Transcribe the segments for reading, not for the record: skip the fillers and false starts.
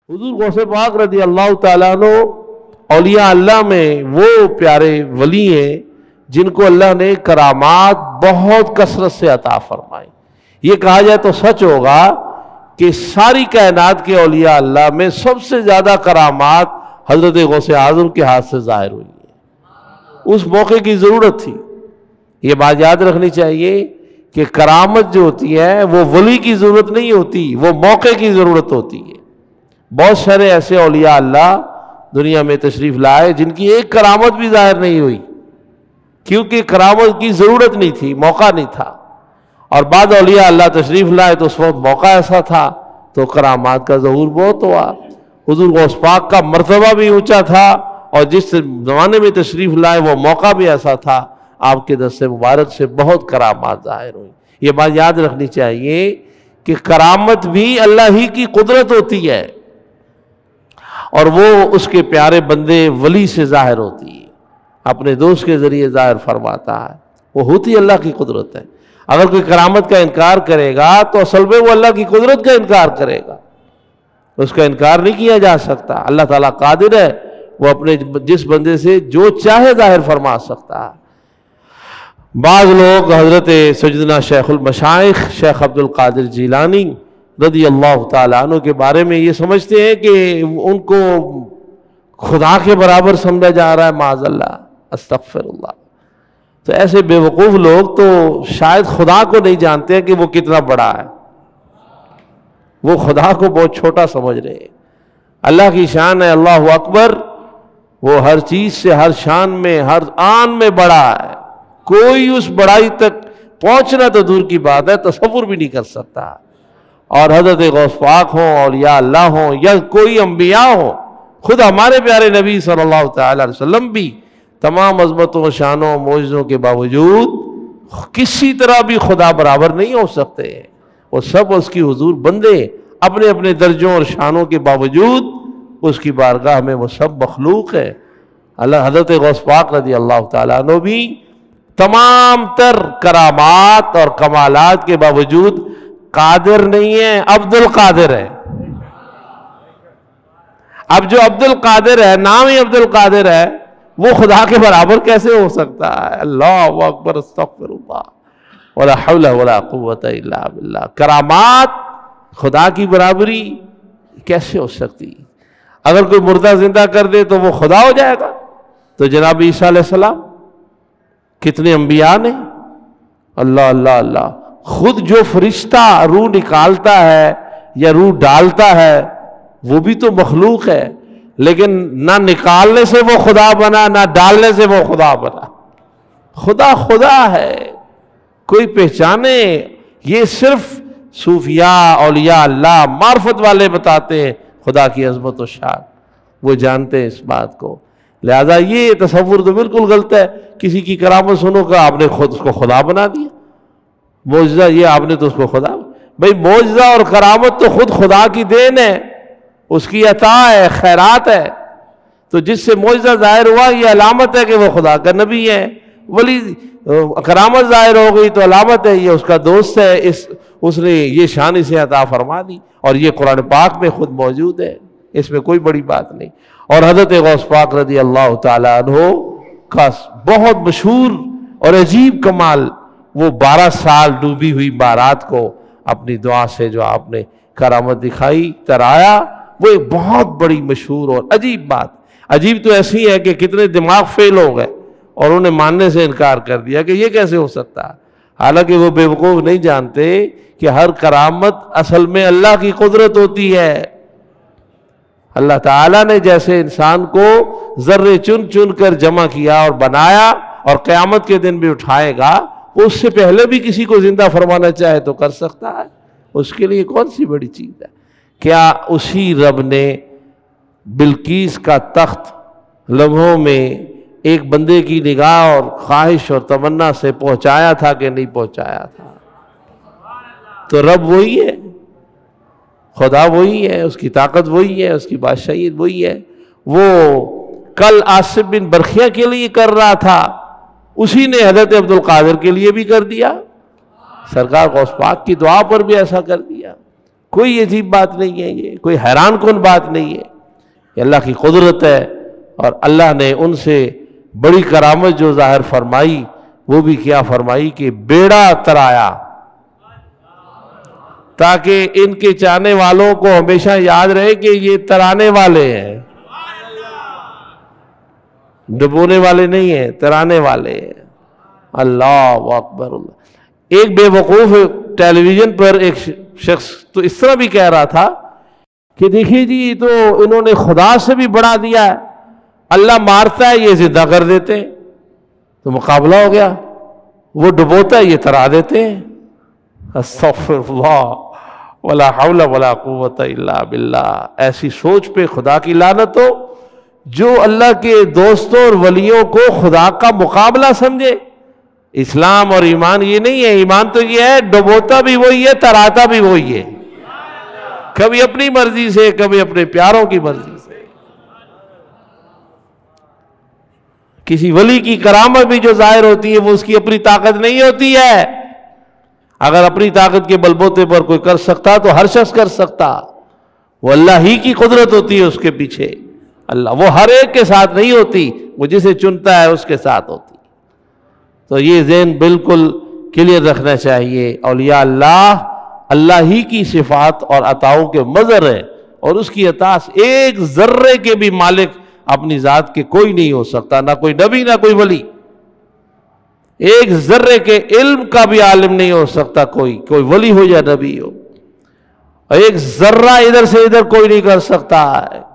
حضور غوث پاک رضی اللہ تعالیٰ عنہ اولیاء اللہ میں وہ پیارے ولی ہیں جن کو اللہ نے کرامات بہت کثرت سے عطا فرمائی۔ یہ کہا جائے تو سچ ہوگا کہ ساری کائنات کے اولیاء اللہ میں سب سے زیادہ کرامات حضرت غوث اعظم کے ہاتھ سے ظاہر ہوئی ہیں۔ اس موقع کی ضرورت تھی۔ یہ بات یاد رکھنی چاہیے کہ کرامت جو ہوتی ہے وہ ولی کی ضرورت نہیں ہوتی، وہ موقع کی ضرورت ہوتی ہے۔ بہت سارے ایسے اولیاء اللہ دنیا میں تشریف لائے جن کی ایک کرامت بھی ظاہر نہیں ہوئی، کیونکہ کرامت کی ضرورت نہیں تھی، موقع نہیں تھا۔ اور بعد اولیاء اللہ تشریف لائے تو اس وقت موقع ایسا تھا تو کرامات کا ظہور بہت ہوا۔ حضور غوث پاک کا مرتبہ بھی اونچا تھا اور جس زمانے میں تشریف لائے وہ موقع بھی ایسا تھا، آپ کے دست مبارک سے بہت کرامات ظاہر ہوئی۔ یہ بات یاد رکھنی چاہیے کہ کرامت بھی اللہ ہی کی قدرت ہوتی ہے اور وہ اس کے پیارے بندے ولی سے ظاہر ہوتی ہے، اپنے دوست کے ذریعے ظاہر فرماتا ہے، وہ ہوتی اللہ کی قدرت ہے۔ اگر کوئی کرامت کا انکار کرے گا تو اصل میں وہ اللہ کی قدرت کا انکار کرے گا، اس کا انکار نہیں کیا جا سکتا۔ اللہ تعالیٰ قادر ہے، وہ اپنے جس بندے سے جو چاہے ظاہر فرما سکتا ہے۔ بعض لوگ حضرت سیدنا شیخ المشائخ شیخ عبد القادر جیلانی رضی اللہ تعالیٰ عنہ کے بارے میں یہ سمجھتے ہیں کہ ان کو خدا کے برابر سمجھا جا رہا ہے، معاذ اللہ، استغفر اللہ۔ تو ایسے بے وقوف لوگ تو شاید خدا کو نہیں جانتے ہیں کہ وہ کتنا بڑا ہے، وہ خدا کو بہت چھوٹا سمجھ رہے ہیں۔ اللہ کی شان ہے اللہ اکبر، وہ ہر چیز سے، ہر شان میں، ہر آن میں بڑا ہے، کوئی اس بڑائی تک پہنچنا تو دور کی بات ہے، تصور بھی نہیں کر سکتا۔ اور حضرت غوث پاک ہوں، اولیاء اللہ ہوں، یا کوئی انبیاء ہوں، خود ہمارے پیارے نبی صلی اللہ تعالی علیہ وسلم بھی تمام عظمتوں، شانوں، معجزوں کے باوجود کسی طرح بھی خدا برابر نہیں ہو سکتے۔ وہ سب اس کی حضور بندے، اپنے اپنے درجوں اور شانوں کے باوجود اس کی بارگاہ میں وہ سب مخلوق ہے۔ اللہ حضرت غوث پاک رضی اللہ تعالیٰ عنہ بھی تمام تر کرامات اور کمالات کے باوجود قادر نہیں ہے، عبد القادر ہے۔ اب جو عبد القادر ہے، نام ہی عبد القادر ہے، وہ خدا کے برابر کیسے ہو سکتا ہے؟ اللہ اکبر، استغفر اللہ، ولا حول ولا قوت الا باللہ۔ کرامات خدا کی برابری کیسے ہو سکتی؟ اگر کوئی مردہ زندہ کر دے تو وہ خدا ہو جائے گا؟ تو جناب عیسیٰ علیہ السلام، کتنے انبیاء نے، اللہ اللہ اللہ، خود جو فرشتہ روح نکالتا ہے یا روح ڈالتا ہے وہ بھی تو مخلوق ہے، لیکن نہ نکالنے سے وہ خدا بنا، نہ ڈالنے سے وہ خدا بنا۔ خدا خدا ہے، کوئی پہچانے؟ یہ صرف صوفیاء، اولیاء اللہ، معرفت والے بتاتے ہیں خدا کی عظمت و شان، وہ جانتے ہیں اس بات کو۔ لہذا یہ تصور تو بالکل غلط ہے۔ کسی کی کرامت سنو کہ آپ نے خود اس کو خدا بنا دیا، معجزہ یہ آپ نے تو اس کو خدا۔ بھئی معجزہ اور کرامت تو خود خدا کی دین ہے، اس کی عطا ہے، خیرات ہے۔ تو جس سے معجزہ ظاہر ہوا یہ علامت ہے کہ وہ خدا کا نبی ہے، ولی کرامت ظاہر ہو گئی تو علامت ہے یہ اس کا دوست ہے، اس نے یہ شان اسے عطا فرما دی، اور یہ قرآن پاک میں خود موجود ہے، اس میں کوئی بڑی بات نہیں۔ اور حضرت غوث پاک رضی اللہ تعالیٰ عنہ کا بہت مشہور اور عجیب کمال، وہ 12 سال ڈوبی ہوئی بارات کو اپنی دعا سے جو آپ نے کرامت دکھائی، ترایا، وہ ایک بہت بڑی مشہور اور عجیب بات۔ عجیب تو ایسی ہے کہ کتنے دماغ فیل ہو گئے اور انہیں ماننے سے انکار کر دیا کہ یہ کیسے ہو سکتا ہے، حالانکہ وہ بے وقوف نہیں جانتے کہ ہر کرامت اصل میں اللہ کی قدرت ہوتی ہے۔ اللہ تعالیٰ نے جیسے انسان کو ذرے چن چن کر جمع کیا اور بنایا اور قیامت کے دن بھی اٹھائے گا، اس سے پہلے بھی کسی کو زندہ فرمانا چاہے تو کر سکتا ہے، اس کے لیے کون سی بڑی چیز ہے؟ کیا اسی رب نے بلقیس کا تخت لمحوں میں ایک بندے کی نگاہ اور خواہش اور تمنا سے پہنچایا تھا کہ نہیں پہنچایا تھا؟ تو رب وہی ہے، خدا وہی ہے، اس کی طاقت وہی ہے، اس کی بادشاہیت وہی ہے۔ وہ کل آصف بن برخیہ کے لیے کر رہا تھا، اسی نے حضرت عبد القادر کے لیے بھی کر دیا، سرکار غوث پاک کی دعا پر بھی ایسا کر دیا۔ کوئی عجیب بات نہیں ہے، یہ کوئی حیران کن بات نہیں ہے، یہ اللہ کی قدرت ہے۔ اور اللہ نے ان سے بڑی کرامت جو ظاہر فرمائی وہ بھی کیا فرمائی کہ بیڑا ترایا، تاکہ ان کے چاہنے والوں کو ہمیشہ یاد رہے کہ یہ ترانے والے ہیں، ڈبونے والے نہیں ہیں، ترانے والے ہیں۔ اللہ اکبر اللہ۔ ایک بے وقوف ٹیلی ویژن پر ایک شخص تو اس طرح بھی کہہ رہا تھا کہ دیکھیے جی تو انہوں نے خدا سے بھی بڑھا دیا ہے، اللہ مارتا ہے یہ زندہ کر دیتے ہیں، تو مقابلہ ہو گیا، وہ ڈبوتا ہے یہ ترا دیتے ہیں۔ استغفر اللہ ولا حول ولا قوت الا باللہ۔ ایسی سوچ پہ خدا کی لعنت ہو جو اللہ کے دوستوں اور ولیوں کو خدا کا مقابلہ سمجھے۔ اسلام اور ایمان یہ نہیں ہے، ایمان تو یہ ہے ڈبوتا بھی وہی ہے، تراتا بھی وہی ہے، کبھی اپنی مرضی سے کبھی اپنے پیاروں کی مرضی سے۔ کسی ولی کی کرامت بھی جو ظاہر ہوتی ہے وہ اس کی اپنی طاقت نہیں ہوتی ہے۔ اگر اپنی طاقت کے بلبوتے پر کوئی کر سکتا تو ہر شخص کر سکتا، وہ اللہ ہی کی قدرت ہوتی ہے اس کے پیچھے۔ اللہ وہ ہر ایک کے ساتھ نہیں ہوتی، وہ جسے چنتا ہے اس کے ساتھ ہوتی۔ تو یہ ذہن بالکل کلیئر رکھنا چاہیے، اولیاء اللہ اللہ ہی کی صفات اور عطاؤں کے مظہر ہیں، اور اس کی عطا سے ایک ذرے کے بھی مالک اپنی ذات کے کوئی نہیں ہو سکتا، نہ کوئی نبی نہ کوئی ولی۔ ایک ذرے کے علم کا بھی عالم نہیں ہو سکتا کوئی ولی ہو یا نبی ہو، اور ایک ذرہ ادھر سے ادھر کوئی نہیں کر سکتا،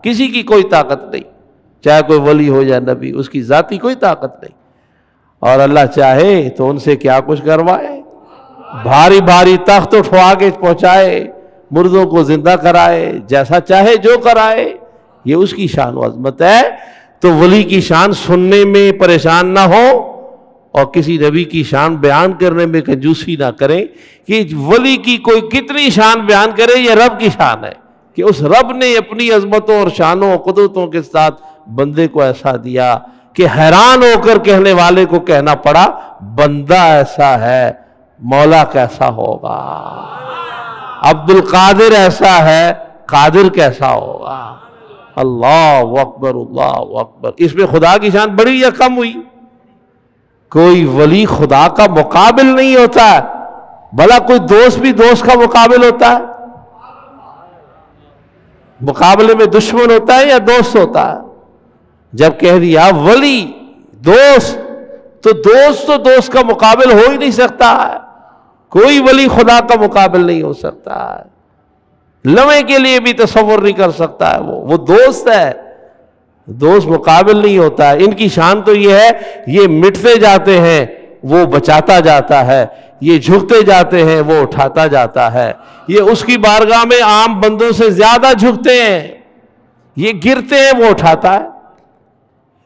کسی کی کوئی طاقت نہیں، چاہے کوئی ولی ہو یا نبی، اس کی ذاتی کوئی طاقت نہیں۔ اور اللہ چاہے تو ان سے کیا کچھ کروائے، بھاری بھاری تخت اٹھوا کے پہنچائے، مردوں کو زندہ کرائے، جیسا چاہے جو کرائے، یہ اس کی شان و عظمت ہے۔ تو ولی کی شان سننے میں پریشان نہ ہو اور کسی نبی کی شان بیان کرنے میں کنجوسی نہ کریں کہ ولی کی کوئی کتنی شان بیان کرے، یہ رب کی شان ہے کہ اس رب نے اپنی عظمتوں اور شانوں اور قدرتوں کے ساتھ بندے کو ایسا دیا کہ حیران ہو کر کہنے والے کو کہنا پڑا بندہ ایسا ہے، مولا کیسا ہوگا، عبد القادر ایسا ہے، قادر کیسا ہوگا۔ اللہ اکبر اللہ اکبر۔ اس میں خدا کی شان بڑی یا کم ہوئی؟ کوئی ولی خدا کا مقابل نہیں ہوتا ہے، بھلا کوئی دوست بھی دوست کا مقابل ہوتا ہے؟ مقابلے میں دشمن ہوتا ہے یا دوست ہوتا ہے؟ جب کہہ دیا ولی دوست تو دوست کا مقابل ہو ہی نہیں سکتا ہے، کوئی ولی خدا کا مقابل نہیں ہو سکتا ہے، لمحے کے لیے بھی تصور نہیں کر سکتا ہے، وہ دوست ہے، دوست مقابل نہیں ہوتا ہے۔ ان کی شان تو یہ ہے یہ مٹتے جاتے ہیں وہ بچاتا جاتا ہے، یہ جھکتے جاتے ہیں وہ اٹھاتا جاتا ہے، یہ اس کی بارگاہ میں عام بندوں سے زیادہ جھکتے ہیں، یہ گرتے ہیں وہ اٹھاتا ہے،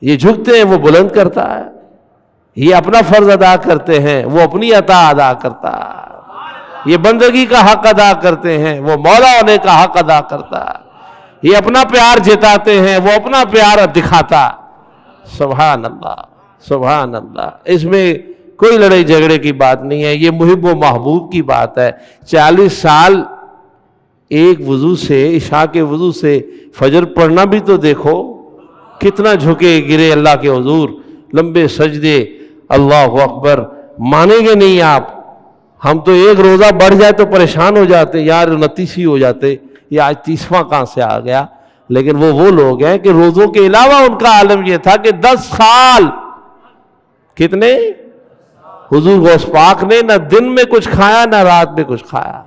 یہ جھکتے ہیں وہ بلند کرتا ہے، یہ اپنا فرض ادا کرتے ہیں وہ اپنی عطا ادا کرتا ہے، یہ بندگی کا حق ادا کرتے ہیں وہ مولا ہونے کا حق ادا کرتا ہے، یہ اپنا پیار جتاتے ہیں وہ اپنا پیار دکھاتا۔ سبحان اللہ سبحان اللہ۔ اس میں کوئی لڑائی جھگڑے کی بات نہیں ہے، یہ محب و محبوب کی بات ہے۔ 40 سال ایک وضو سے، عشاء کے وضو سے فجر پڑھنا بھی تو دیکھو، کتنا جھکے گرے اللہ کے حضور، لمبے سجدے، اللہ اکبر۔ مانیں گے نہیں آپ، ہم تو ایک روزہ بڑھ جائے تو پریشان ہو جاتے، یار 29 ہی ہو جاتے، یہ آج 30واں کہاں سے آ گیا۔ لیکن وہ لوگ ہیں کہ روزوں کے علاوہ ان کا عالم یہ تھا کہ 10 سال کتنے حضور غوث پاک نے نہ دن میں کچھ کھایا نہ رات میں کچھ کھایا،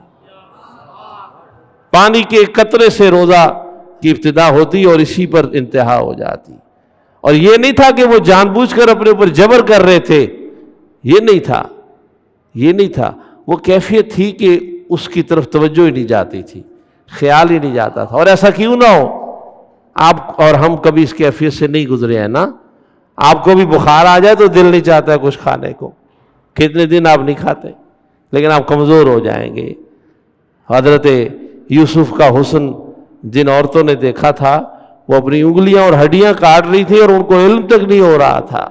پانی کے قطرے سے روزہ کی ابتدا ہوتی اور اسی پر انتہا ہو جاتی۔ اور یہ نہیں تھا کہ وہ جان بوجھ کر اپنے اوپر جبر کر رہے تھے، یہ نہیں تھا، وہ کیفیت تھی کہ اس کی طرف توجہ ہی نہیں جاتی تھی، خیال ہی نہیں جاتا تھا۔ اور ایسا کیوں نہ ہو، آپ اور ہم کبھی اس کیفیت سے نہیں گزرے ہیں نا؟ آپ کو بھی بخار آ جائے تو دل نہیں چاہتا ہے کچھ کھانے کو، کتنے دن آپ نہیں کھاتے، لیکن آپ کمزور ہو جائیں گے۔ حضرت یوسف کا حسن جن عورتوں نے دیکھا تھا وہ اپنی انگلیاں اور ہڈیاں کاٹ رہی تھی اور ان کو علم تک نہیں ہو رہا تھا۔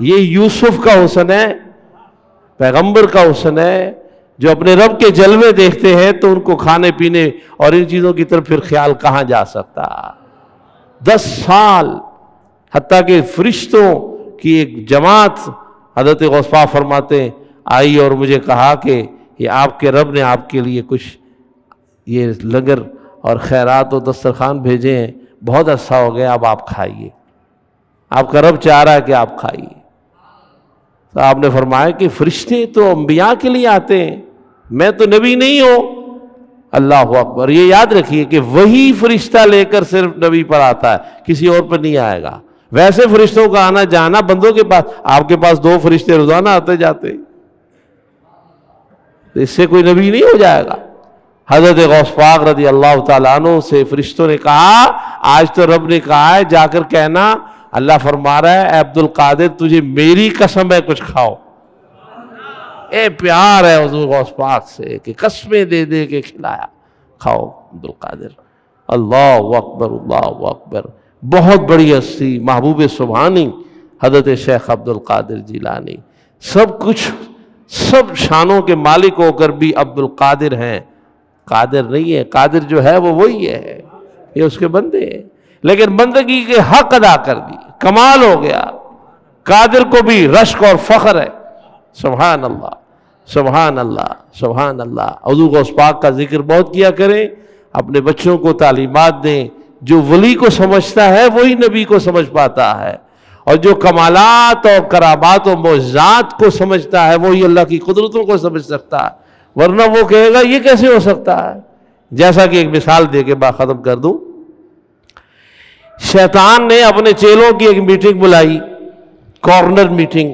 یہ یوسف کا حسن ہے، پیغمبر کا حسن ہے، جو اپنے رب کے جلوے دیکھتے ہیں تو ان کو کھانے پینے اور ان چیزوں کی طرف پھر خیال کہاں جا سکتا؟ 10 سال، حتیٰ کہ فرشتوں کی ایک جماعت حضرت غوث پاک فرماتے ہیں آئی اور مجھے کہا کہ یہ آپ کے رب نے آپ کے لیے کچھ یہ لنگر اور خیرات و دسترخوان بھیجے ہیں، بہت عرصہ ہو گیا، اب آپ کھائیے، آپ کا رب چاہ رہا ہے کہ آپ کھائیے۔ تو آپ نے فرمایا کہ فرشتے تو انبیاء کے لیے آتے ہیں، میں تو نبی نہیں ہوں۔ اللہ اکبر! یہ یاد رکھیے کہ وہی فرشتہ لے کر صرف نبی پر آتا ہے، کسی اور پر نہیں آئے گا۔ ویسے فرشتوں کا آنا جانا بندوں کے پاس، آپ کے پاس 2 فرشتے روزانہ آتے جاتے، اس سے کوئی نبی نہیں ہو جائے گا۔ حضرت غوث پاک رضی اللہ تعالیٰ عنہ سے فرشتوں نے کہا آج تو رب نے کہا ہے جا کر کہنا اللہ فرما رہا ہے اے عبد القادر تجھے میری قسم ہے کچھ کھاؤ۔ اے پیار ہے حضور غوث پاک سے کہ قسمیں دے دے کے کھلایا، کھاؤ عبد القادر۔ اللہ اکبر، اللہ اکبر! بہت بڑی ہستی محبوب سبحانی حضرت شیخ عبد القادر جیلانی، سب کچھ، سب شانوں کے مالک ہو کر بھی عبد القادر ہیں، قادر نہیں ہے۔ قادر جو ہے وہ وہی ہے، یہ اس کے بندے ہیں، لیکن بندگی کے حق ادا کر دی، کمال ہو گیا۔ قادر کو بھی رشک اور فخر ہے۔ سبحان اللہ، سبحان اللہ، سبحان اللہ۔ حضور غوث پاک کا ذکر بہت کیا کریں، اپنے بچوں کو تعلیمات دیں۔ جو ولی کو سمجھتا ہے وہی نبی کو سمجھ پاتا ہے، اور جو کمالات اور کرامات و معجزات کو سمجھتا ہے وہی اللہ کی قدرتوں کو سمجھ سکتا ہے، ورنہ وہ کہے گا یہ کیسے ہو سکتا ہے۔ جیسا کہ ایک مثال دے کے بات ختم کر دوں، شیطان نے اپنے چیلوں کی ایک میٹنگ بلائی، کارنر میٹنگ،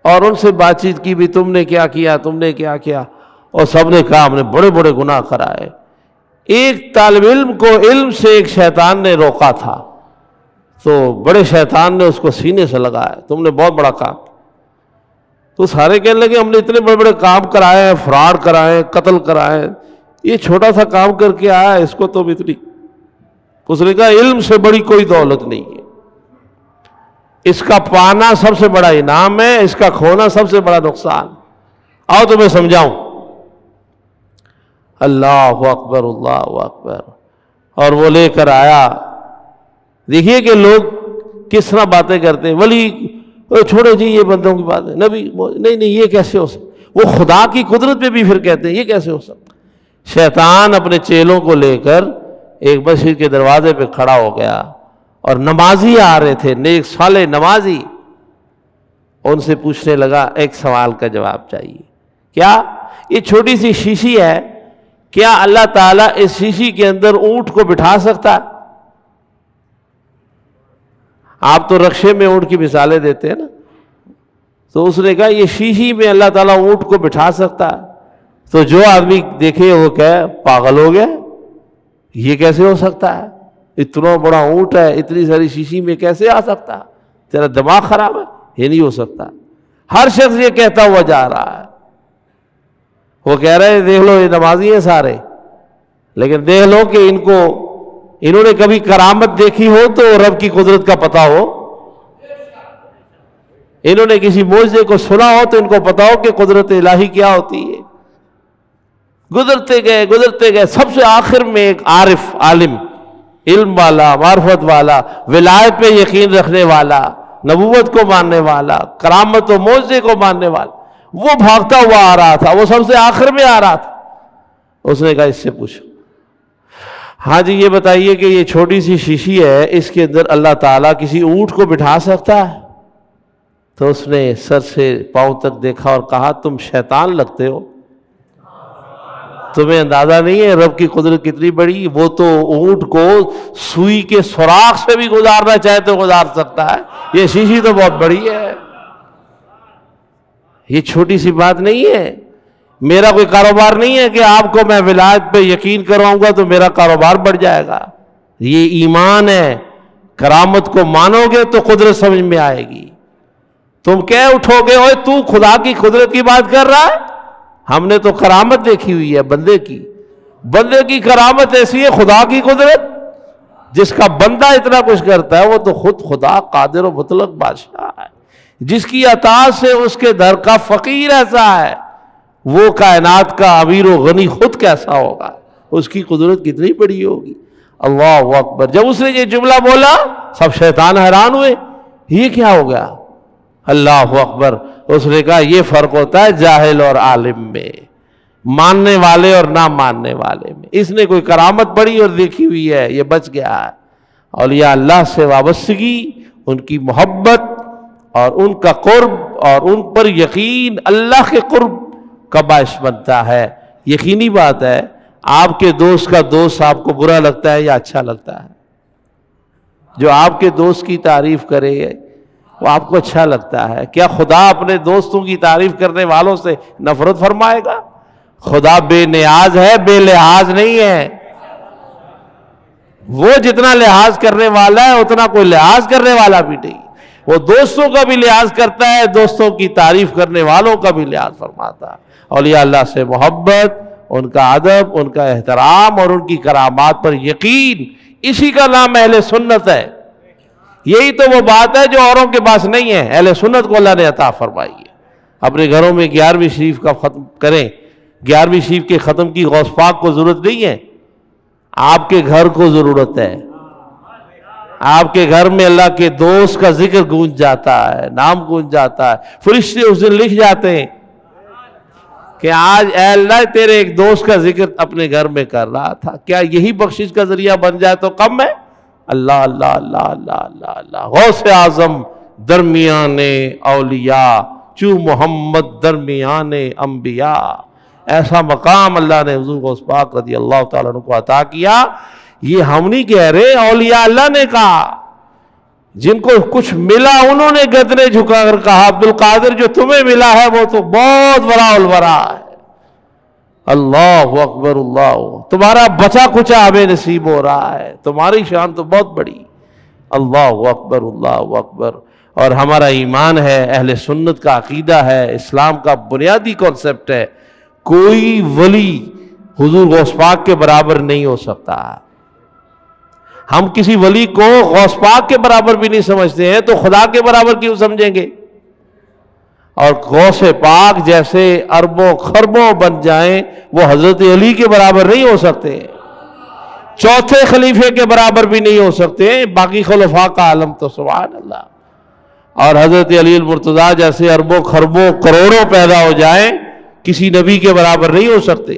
اور ان سے بات چیت کی بھی تم نے کیا کیا، تم نے کیا کیا، اور سب نے کہا ہم نے بڑے بڑے گناہ کرائے۔ ایک طالب علم کو علم سے ایک شیطان نے روکا تھا، تو بڑے شیطان نے اس کو سینے سے لگایا تم نے بہت بڑا کام۔ تو سارے کہنے لگے ہم نے اتنے بڑے بڑے کام کرائے ہیں، فراڈ کرائے، قتل کرائے، یہ چھوٹا سا کام کر کے آیا اس کو تم اتنی۔ اس نے کہا علم سے بڑی کوئی دولت نہیں ہے، اس کا پانا سب سے بڑا انعام ہے، اس کا کھونا سب سے بڑا نقصان۔ آؤ تمہیں سمجھاؤں۔ اللہ اکبر، اللہ اکبر! اور وہ لے کر آیا۔ دیکھیے کہ لوگ کس طرح باتیں کرتے ہیں، ولی چھوڑو جی یہ بندوں کی بات ہے، نبی نہیں یہ کیسے ہو سکتا، وہ خدا کی قدرت پہ بھی پھر کہتے ہیں یہ کیسے ہو سکتا۔ شیطان اپنے چیلوں کو لے کر ایک مسجد کے دروازے پہ کھڑا ہو گیا، اور نمازی آ رہے تھے، نیک صالح نمازی، ان سے پوچھنے لگا ایک سوال کا جواب چاہیے، کیا یہ چھوٹی سی شیشی ہے، کیا اللہ تعالیٰ اس شیشی کے اندر اونٹ کو بٹھا سکتا ہے؟ آپ تو رکشے میں اونٹ کی مثالیں دیتے ہیں نا، تو اس نے کہا یہ شیشی میں اللہ تعالیٰ اونٹ کو بٹھا سکتا ہے؟ تو جو آدمی دیکھے وہ کہے پاگل ہو گیا، یہ کیسے ہو سکتا ہے، اتنا بڑا اونٹ ہے اتنی ساری شیشی میں کیسے آ سکتا ہے، تیرا دماغ خراب ہے، یہ نہیں ہو سکتا۔ ہر شخص یہ کہتا ہوا جا رہا ہے، وہ کہہ رہے ہیں دیکھ لو یہ نمازی ہیں سارے، لیکن دیکھ لو کہ انہوں نے کبھی کرامت دیکھی ہو تو رب کی قدرت کا پتہ ہو، انہوں نے کسی معجزے کو سنا ہو تو ان کو پتا ہو کہ قدرت الہی کیا ہوتی ہے۔ گزرتے گئے سب سے آخر میں ایک عارف، عالم، علم والا، معرفت والا، ولایت پہ یقین رکھنے والا، نبوت کو ماننے والا، کرامت و معجزے کو ماننے والا، وہ بھاگتا ہوا آ رہا تھا، وہ سب سے آخر میں آ رہا تھا۔ اس نے کہا اس سے پوچھو، ہاں جی یہ بتائیے کہ یہ چھوٹی سی شیشی ہے، اس کے اندر اللہ تعالیٰ کسی اونٹ کو بٹھا سکتا ہے؟ تو اس نے سر سے پاؤں تک دیکھا اور کہا تم شیطان لگتے ہو، تمہیں اندازہ نہیں ہے رب کی قدرت کتنی بڑی، وہ تو اونٹ کو سوئی کے سوراخ سے بھی گزارنا چاہے تو گزار سکتا ہے، یہ شیشی تو بہت بڑی ہے، یہ چھوٹی سی بات نہیں ہے۔ میرا کوئی کاروبار نہیں ہے کہ آپ کو میں ولایت پہ یقین کرواؤں گا تو میرا کاروبار بڑھ جائے گا، یہ ایمان ہے، کرامت کو مانو گے تو قدرت سمجھ میں آئے گی۔ تم کہہ اٹھو گے اوے تو خدا کی قدرت کی بات کر رہا ہے، ہم نے تو کرامت دیکھی ہوئی ہے بندے کی کرامت ایسی ہے، خدا کی قدرت جس کا بندہ اتنا کچھ کرتا ہے وہ تو خود خدا قادر و مطلق بادشاہ ہے، جس کی عطا سے اس کے در کا فقیر ایسا ہے، وہ کائنات کا امیر و غنی خود کیسا ہوگا، اس کی قدرت کتنی بڑی ہوگی۔ اللہ اکبر۔ جب اس نے یہ جملہ بولا سب شیطان حیران ہوئے، یہ کیا ہو گیا؟ اللہ اکبر۔ اس نے کہا یہ فرق ہوتا ہے جاہل اور عالم میں، ماننے والے اور نہ ماننے والے میں۔ اس نے کوئی کرامت پڑھی اور دیکھی ہوئی ہے، یہ بچ گیا ہے۔ اولیاء اللہ سے وابستگی، ان کی محبت اور ان کا قرب اور ان پر یقین اللہ کے قرب کا باعث بنتا ہے۔ یقینی بات ہے، آپ کے دوست کا دوست آپ کو برا لگتا ہے یا اچھا لگتا ہے؟ جو آپ کے دوست کی تعریف کرے وہ آپ کو اچھا لگتا ہے۔ کیا خدا اپنے دوستوں کی تعریف کرنے والوں سے نفرت فرمائے گا؟ خدا بے نیاز ہے، بے لحاظ نہیں ہے۔ وہ جتنا لحاظ کرنے والا ہے اتنا کوئی لحاظ کرنے والا بھی نہیں۔ وہ دوستوں کا بھی لحاظ کرتا ہے، دوستوں کی تعریف کرنے والوں کا بھی لحاظ فرماتا ہے۔ اولیاء اللہ سے محبت، ان کا ادب، ان کا احترام اور ان کی کرامات پر یقین، اسی کا نام اہل سنت ہے۔ یہی تو وہ بات ہے جو اوروں کے پاس نہیں ہے، اہل سنت کو اللہ نے عطا فرمائی ہے۔ اپنے گھروں میں 11ویں شریف کا ختم کریں، 11ویں شریف کے ختم کی غوث پاک کو ضرورت نہیں ہے، آپ کے گھر کو ضرورت ہے۔ آپ کے گھر میں اللہ کے دوست کا ذکر گونج جاتا ہے، نام گونج جاتا ہے، فرشتے اس دن لکھ جاتے ہیں کہ آج اے اللہ تیرے ایک دوست کا ذکر اپنے گھر میں کر رہا تھا۔ کیا یہی بخشش کا ذریعہ بن جائے تو کم ہے؟ اللہ اللہ اللہ اللہ اللہ اللہ۔ غوث اعظم درمیان اولیاء، چو محمد درمیان انبیاء، ایسا مقام اللہ نے حضور غوث پاک رضی اللہ تعالیٰ عنہ کو عطا کیا۔ یہ ہم نہیں کہہ رہے، اولیاء اللہ نے کہا۔ جن کو کچھ ملا انہوں نے گردنیں جھکا کر کہا عبدالقادر جو تمہیں ملا ہے وہ تو بہت بڑا الورا ہے۔ اللہ اکبر، اللہ، تمہارا بچا کچا ہمیں نصیب ہو رہا ہے، تمہاری شان تو بہت بڑی۔ اللہ اکبر، اللہ اکبر۔ اور ہمارا ایمان ہے، اہل سنت کا عقیدہ ہے، اسلام کا بنیادی کانسیپٹ ہے، کوئی ولی حضور غوث پاک کے برابر نہیں ہو سکتا۔ ہم کسی ولی کو غوث پاک کے برابر بھی نہیں سمجھتے ہیں تو خدا کے برابر کیوں سمجھیں گے؟ اور غوث پاک جیسے اربوں خربوں بن جائیں وہ حضرت علی کے برابر نہیں ہو سکتے، چوتھے خلیفے کے برابر بھی نہیں ہو سکتے، باقی خلفاء کا عالم تو سبحان اللہ۔ اور حضرت علی المرتضیٰ جیسے اربوں خربوں کروڑوں پیدا ہو جائیں کسی نبی کے برابر نہیں ہو سکتے،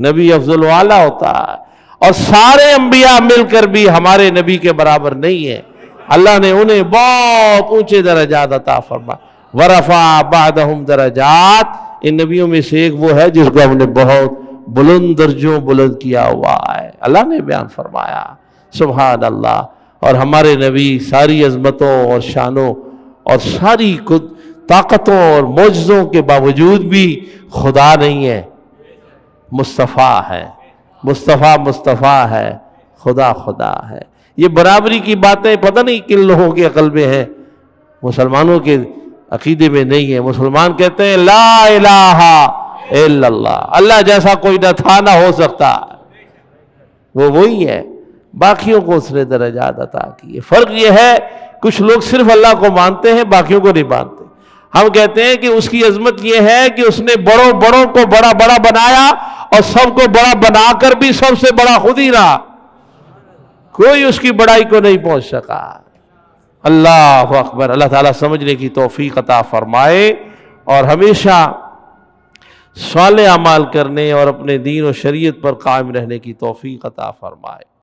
نبی افضل والا ہوتا ہے۔ اور سارے انبیاء مل کر بھی ہمارے نبی کے برابر نہیں ہیں، اللہ نے انہیں بہت اونچے درجات عطا فرمائے۔ ورفع بعدہم درجات، ان نبیوں میں سے ایک وہ ہے جس کو ہم نے بہت بلند درجوں بلند کیا ہوا ہے، اللہ نے بیان فرمایا، سبحان اللہ۔ اور ہمارے نبی ساری عظمتوں اور شانوں اور ساری طاقتوں اور معجزوں کے باوجود بھی خدا نہیں ہے، مصطفیٰ ہے، مصطفیٰ ہے، خدا خدا ہے۔ یہ برابری کی باتیں پتہ نہیں کن لوگوں کی عقل میں ہیں، مسلمانوں کے عقیدے میں نہیں ہے۔ مسلمان کہتے ہیں لا الہ الا اللہ، اللہ جیسا کوئی نہ تھا نہ ہو سکتا، وہ وہی ہے، باقیوں کو اس نے درجات عطا کیے۔ فرق یہ ہے کچھ لوگ صرف اللہ کو مانتے ہیں، باقیوں کو نہیں مانتے۔ ہم کہتے ہیں کہ اس کی عظمت یہ ہے کہ اس نے بڑوں کو بڑا بڑا بنایا اور سب کو بڑا بنا کر بھی سب سے بڑا خود ہی رہا، کوئی اس کی بڑائی کو نہیں پہنچ سکا۔ اللہ اکبر۔ اللہ تعالیٰ سمجھنے کی توفیق عطا فرمائے اور ہمیشہ صالح اعمال کرنے اور اپنے دین و شریعت پر قائم رہنے کی توفیق عطا فرمائے۔